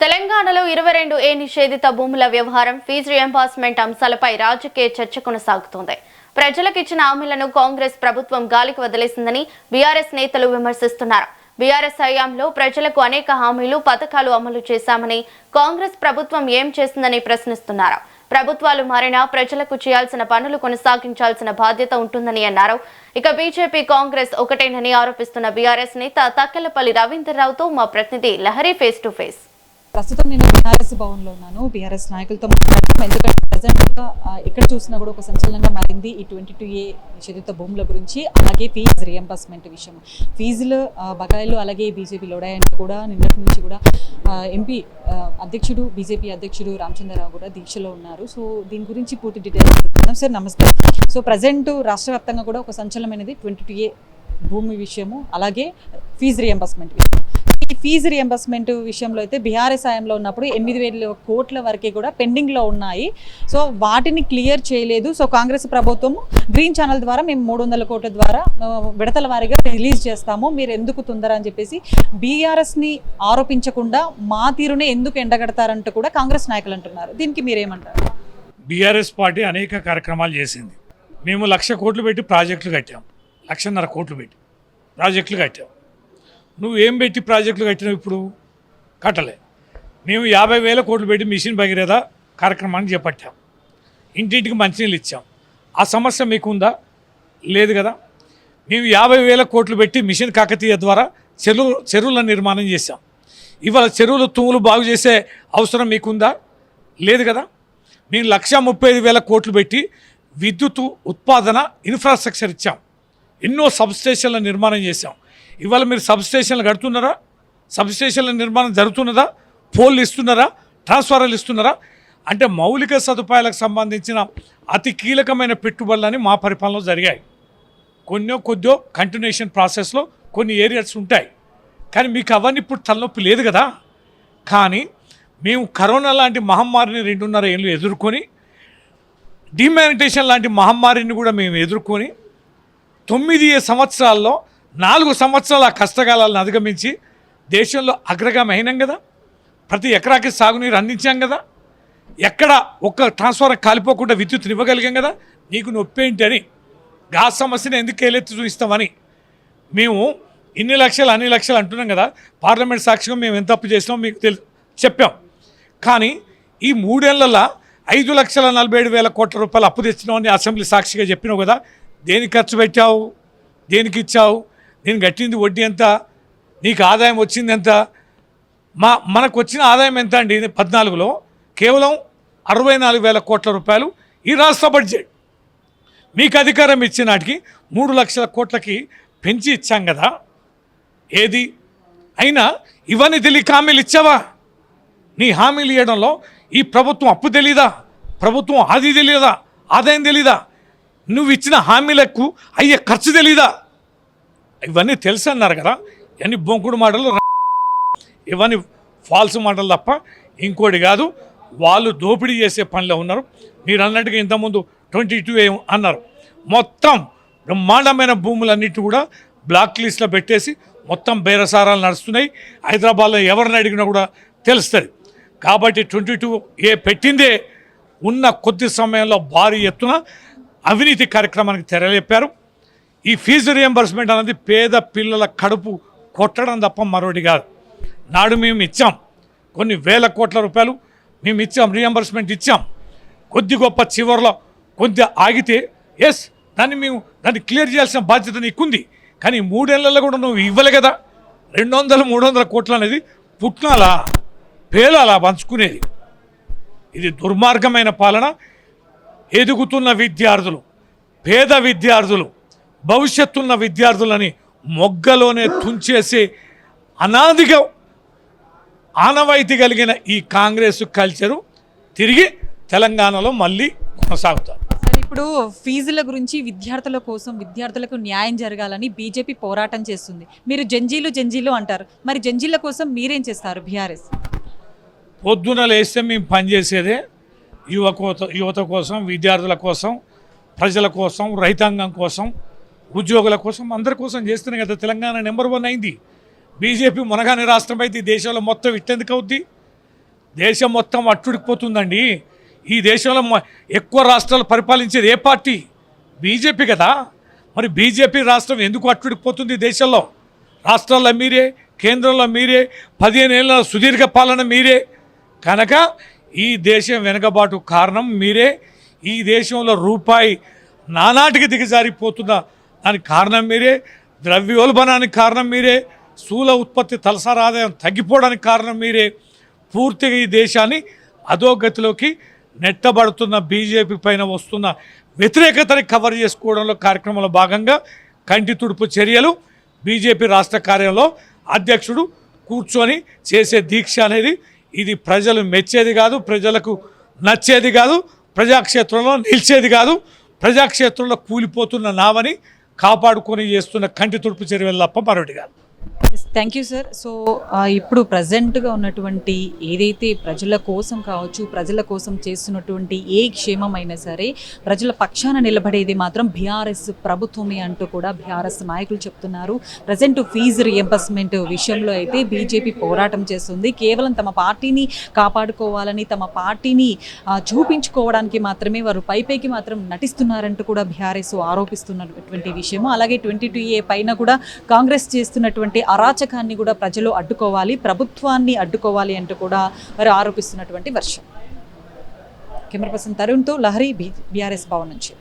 తెలంగాణలో 22A నిషేధిత భూముల వ్యవహారం ఫీజు రియంబర్స్మెంట్ అంశాలపై రాజకీయ చర్చ కొనసాగుతోంది. ప్రజలకు ఇచ్చిన హామీలను కాంగ్రెస్ ప్రభుత్వం గాలికి వదిలేసిందని బీఆర్ఎస్ నేతలు విమర్శిస్తున్నారు. బీఆర్ఎస్ హయాంలో ప్రజలకు అనేక హామీలు, పథకాలు అమలు చేశామని కాంగ్రెస్ ప్రభుత్వం ఏం చేసిందని ప్రశ్నిస్తున్నారు. ప్రభుత్వాలు మారినా ప్రజలకు చేయాల్సిన పనులు కొనసాగించాల్సిన బాధ్యత ఉంటుందని అన్నారు. ఇక బీజేపీ కాంగ్రెస్ ఒకటేనని ఆరోపిస్తున్న బీఆర్ఎస్ నేత తక్కెలపల్లి రవీంద్రరావుతో మా ప్రతినిధి లహరి ఫేస్ టు ఫేస్. ప్రస్తుతం నేను బీఆర్ఎస్ భవన్లో ఉన్నాను. బీఆర్ఎస్ నాయకులతో మాట్లాడుతున్నాం. ఎందుకంటే ప్రజెంట్గా ఎక్కడ చూసినా కూడా ఒక సంచలనంగా మారింది ఈ 22A నిషేధిత భూముల గురించి, అలాగే ఫీజు రియంబర్స్మెంట్ విషయం. ఫీజులు బకాయిలు అలాగే బీజేపీ లోడాయని కూడా నిన్నటి నుంచి కూడా ఎంపీ అధ్యక్షుడు బీజేపీ అధ్యక్షుడు రామచంద్రరావు కూడా దీక్షలో ఉన్నారు. సో దీని గురించి పూర్తి డీటెయిల్స్ చెప్తున్నాం. సార్ నమస్తే. సో ప్రజెంట్ రాష్ట్ర వ్యాప్తంగా కూడా ఒక సంచలనమైనది 22A భూమి విషయము, అలాగే ఫీజు రియంబర్స్మెంట్ విషయం. ఈ ఫీజు రియంబర్స్మెంట్ విషయంలో అయితే బీఆర్ఎస్ హయాంలో ఉన్నప్పుడు 8,000 కోట్ల వరకే కూడా పెండింగ్లో ఉన్నాయి. సో వాటిని క్లియర్ చేయలేదు. సో కాంగ్రెస్ ప్రభుత్వం గ్రీన్ ఛానల్ ద్వారా మేము 300 కోట్ల ద్వారా విడతల వారీగా రిలీజ్ చేస్తాము, మీరు ఎందుకు తొందర అని చెప్పేసి బీఆర్ఎస్ని ఆరోపించకుండా మా తీరునే ఎందుకు ఎండగడతారంటూ కూడా కాంగ్రెస్ నాయకులు అంటున్నారు. దీనికి మీరేమంటారు? బీఆర్ఎస్ పార్టీ అనేక కార్యక్రమాలు చేసింది. మేము 1,00,000 కోట్లు పెట్టి ప్రాజెక్టులు కట్టాం, 1,50,000 కోట్లు పెట్టి ప్రాజెక్టులు కట్టాం. నువ్వు ఏం పెట్టి ప్రాజెక్టులు కట్టినావు? ఇప్పుడు కట్టలే. మేము 50,000 కోట్లు పెట్టి మిషన్ భగీరథ కార్యక్రమాన్ని చేపట్టాం, ఇంటింటికి మంచినీళ్ళు ఇచ్చాం. ఆ సమస్య మీకుందా? లేదు కదా. మేము 50,000 కోట్లు పెట్టి మిషన్ కాకతీయ ద్వారా చెరువుల నిర్మాణం చేశాం. ఇవాళ చెరువులు తుమ్ములు బాగు చేసే అవసరం మీకుందా? లేదు కదా. మేము 1,35,000 కోట్లు పెట్టి విద్యుత్ ఉత్పాదన ఇన్ఫ్రాస్ట్రక్చర్ ఇచ్చాం, ఎన్నో సబ్స్టేషన్ల నిర్మాణం చేశాం. ఇవాళ మీరు సబ్స్టేషన్లు కడుతున్నారా? సబ్స్టేషన్ల నిర్మాణం జరుగుతున్నదా? పోల్లు ఇస్తున్నారా? ట్రాన్స్ఫార్మర్లు ఇస్తున్నారా? అంటే మౌలిక సదుపాయాలకు సంబంధించిన అతి కీలకమైన పెట్టుబడులని మా పరిపాలనలో జరిగాయి. కొద్దిగా కంటిన్యూషన్ ప్రాసెస్లో కొన్ని ఏరియాస్ ఉంటాయి, కానీ మీకు అవన్నీ ఇప్పుడు తలనొప్పి లేదు కదా. కానీ మేము కరోనా లాంటి మహమ్మారిని 2.5 ఏళ్ళు ఎదుర్కొని, డిమానిటేషన్ లాంటి మహమ్మారిని కూడా మేము ఎదుర్కొని 9 సంవత్సరాల్లో 4 సంవత్సరాల కష్టకాలాలను అధిగమించి దేశంలో అగ్రగామి అయినాం కదా. ప్రతి ఎకరాకి సాగునీరు అందించాం కదా. ఎక్కడ ఒక్క ట్రాన్స్ఫార్మర్ కాలిపోకుండా విద్యుత్తుని ఇవ్వగలిగాం కదా. నీకు నొప్పి ఏంటి అని, గ్యాస్ సమస్యను ఎందుకు ఏలెత్తి చూపిస్తామని మేము ఇన్ని లక్షలు అన్ని లక్షలు అంటున్నాం కదా. పార్లమెంట్ సాక్షిగా మేము ఎంత అప్పు చేసినామో మీకు చెప్పాం. కానీ ఈ 3 ఏళ్లలో 5,47,000 కోట్ల రూపాయలు అప్పు తెచ్చినామని అసెంబ్లీ సాక్షిగా చెప్పినావు కదా. దేనికి ఖర్చు పెట్టావు? దేనికి ఇచ్చావు? నేను కట్టింది వడ్డీ ఎంత? నీకు ఆదాయం వచ్చింది ఎంత? మనకు వచ్చిన ఆదాయం ఎంత అండి? 14లో కేవలం 64,000 కోట్ల రూపాయలు ఈ రాష్ట్ర బడ్జెట్. మీకు అధికారం ఇచ్చిన నాటికి 3 లక్షల కోట్లకి పెంచి ఇచ్చాం కదా. ఏది అయినా ఇవన్నీ తెలియక హామీలు ఇచ్చావా? నీ హామీలు ఇవ్వడంలో ఈ ప్రభుత్వం అప్పు తెలీదా? ప్రభుత్వం అది తెలియదా? ఆదాయం తెలీదా? నువ్వు ఇచ్చిన హామీలకు అయ్యే ఖర్చు తెలీదా? ఇవన్నీ తెలుసు అన్నారు కదా. ఇవన్నీ బొంకుడు మాటలు, ఇవన్నీ ఫాల్స్ మాటలు తప్ప ఇంకోటి కాదు. వాళ్ళు దోపిడీ చేసే పనిలో ఉన్నారు. మీరు అన్నట్టుగా ఇంతకుముందు 22A అన్నారు. మొత్తం బ్రహ్మాండమైన భూములన్నిటి కూడా బ్లాక్ లిస్ట్లో పెట్టేసి మొత్తం బేరసారాలు నడుస్తున్నాయి. హైదరాబాద్లో ఎవరిని అడిగినా కూడా తెలుస్తుంది. కాబట్టి 22A పెట్టిందే ఉన్న కొద్ది సమయంలో భారీ ఎత్తున అవినీతి కార్యక్రమానికి తెరలేపారు. ఈ ఫీజు రియంబర్స్మెంట్ అనేది పేద పిల్లల కడుపు కొట్టడం తప్ప మరొకటి కాదు. నాడు మేము ఇచ్చాం కొన్ని వేల కోట్ల రూపాయలు, మేము ఇచ్చాం, రియంబర్స్మెంట్ ఇచ్చాం. కొద్ది గొప్ప చివరిలో కొద్దిగా ఆగితే దాన్ని క్లియర్ చేయాల్సిన బాధ్యత నీకుంది. కానీ 3 ఏళ్లలో కూడా నువ్వు ఇవ్వలే కదా. 200-300 కోట్లు అనేది పుట్నాలా పేలాలా పంచుకునేది. ఇది దుర్మార్గమైన పాలన. ఎదుగుతున్న విద్యార్థులు, పేద విద్యార్థులు, భవిష్యత్తున్న విద్యార్థులని మొగ్గలోనే తుంచేసి అనాదిగా ఆనవాయితీ కలిగిన ఈ కాంగ్రెస్ కల్చరు తిరిగి తెలంగాణలో మళ్ళీ కొనసాగుతారు. ఇప్పుడు ఫీజుల గురించి విద్యార్థుల కోసం, విద్యార్థులకు న్యాయం జరగాలని బీజేపీ పోరాటం చేస్తుంది. మీరు జంజీలు అంటారు. మరి జంజీల కోసం మీరేం చేస్తారు? బీఆర్ఎస్ పొద్దున లేస్తే మేము పనిచేసేదే యువత కోసం, విద్యార్థుల కోసం, ప్రజల కోసం, రైతాంగం కోసం, ఉద్యోగుల కోసం, అందరి కోసం చేస్తేనే కదా తెలంగాణ నెంబర్ 1 అయింది. బీజేపీ మునగాని రాష్ట్రం అయితే దేశంలో మొత్తం ఇట్టెందుకు అవుద్ది? దేశం మొత్తం అట్టుడికిపోతుందండి. ఈ దేశంలో ఎక్కువ రాష్ట్రాలు పరిపాలించేది ఏ పార్టీ? బీజేపీ కదా. మరి బీజేపీ రాష్ట్రం ఎందుకు అట్టుడికిపోతుంది? దేశంలో రాష్ట్రాల్లో మీరే, కేంద్రంలో మీరే, 15 ఏళ్ళ సుదీర్ఘ పాలన మీరే. కనుక ఈ దేశం వెనుకబాటు కారణం మీరే. ఈ దేశంలో రూపాయి నానాటికి దిగజారిపోతున్న దానికి కారణం మీరే. ద్రవ్యోల్బణానికి కారణం మీరే. స్థూల ఉత్పత్తి తలసరి ఆదాయం తగ్గిపోవడానికి కారణం మీరే. పూర్తిగా ఈ దేశాన్ని అధోగతిలోకి నెట్టబడుతున్న బీజేపీ పైన వస్తున్న వ్యతిరేకతని కవర్ చేసుకోవడంలో కార్యక్రమంలో భాగంగా కంటి తుడుపు చర్యలు బీజేపీ రాష్ట్ర కార్యాలయంలో అధ్యక్షుడు కూర్చొని చేసే దీక్ష అనేది ఇది ప్రజలు మెచ్చేది కాదు, ప్రజలకు నచ్చేది కాదు, ప్రజాక్షేత్రంలో నిలిచేది కాదు. ప్రజాక్షేత్రంలో కూలిపోతున్న నావని కాపాడుకొని చేస్తున్న కంటి తుడుపు చర్యలు తప్ప మరొకటి కాదు. Thank you sir. సో ఇప్పుడు ప్రజెంట్గా ఉన్నటువంటి ఏదైతే ప్రజల కోసం కావచ్చు, ప్రజల కోసం చేస్తున్నటువంటి ఏ క్షేమమైనా సరే ప్రజల పక్షాన నిలబడేది మాత్రం బీఆర్ఎస్ ప్రభుత్వమే అంటూ కూడా బీఆర్ఎస్ నాయకులు చెప్తున్నారు. ప్రజెంట్ ఫీజు రియంబర్స్మెంట్ విషయంలో అయితే బీజేపీ పోరాటం చేస్తుంది. కేవలం తమ పార్టీని కాపాడుకోవాలని, తమ పార్టీని చూపించుకోవడానికి మాత్రమే వారు పైపైకి మాత్రం నటిస్తున్నారంటూ కూడా బీఆర్ఎస్ ఆరోపిస్తున్నటువంటి విషయము. అలాగే 22A పైన కూడా కాంగ్రెస్ చేస్తున్నటువంటి అరాచకాన్ని కూడా ప్రజలు అడ్డుకోవాలి, ప్రభుత్వాన్ని అడ్డుకోవాలి అంటూ కూడా వారు ఆరోపిస్తున్నటువంటి వర్షం. కెమెరా పర్సన్ తరుణ్తో లహరి, బీఆర్ఎస్ భవన్ నుంచి.